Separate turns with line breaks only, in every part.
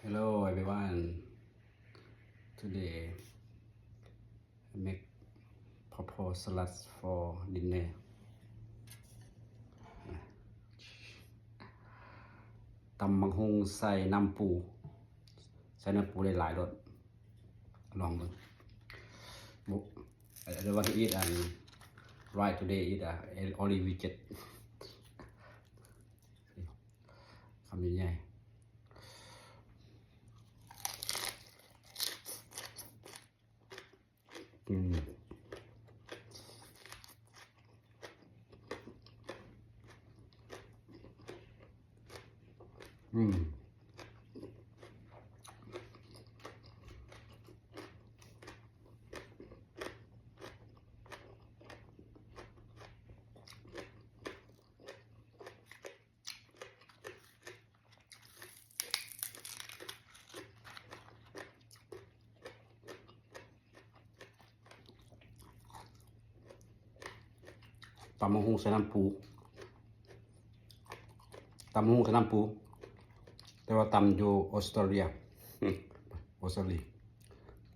Hello everyone. Today I make purple salad for dinner. ตำบักหุ่งใส่น้ำปูได้หลายรสลองดู I don't want to eat and right today eat only veget คำใหญ่ๆตำบักหุ่งใส่น้ำปูแต่ว่าตำอยู่ออสเตรเลีย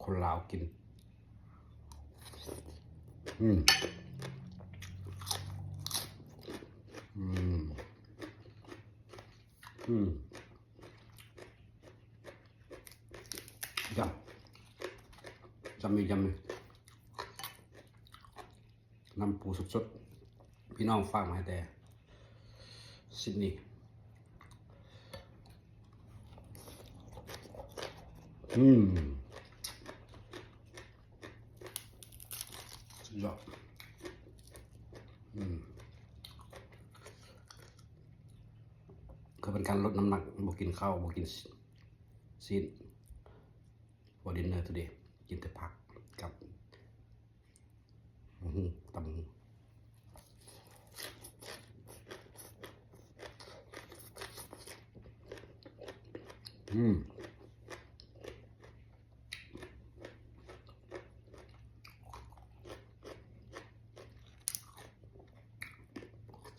คนลาวกินยำน้ำปูสดๆพี่น้องฝากมาให้แต่ซิดนีย์สุดยอดคือเป็นการลดน้ำหนักบ่กินข้าวบ่กินซีน for dinner today กินแต่ผักกับตำ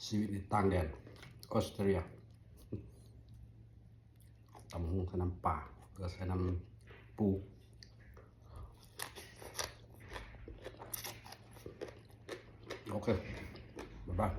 ชีวิตในต่างแดนออสเตรเลียตำหุ่งใส่น้ำปลาก็ใส่น้ำปูโอเคบ๊ายบาย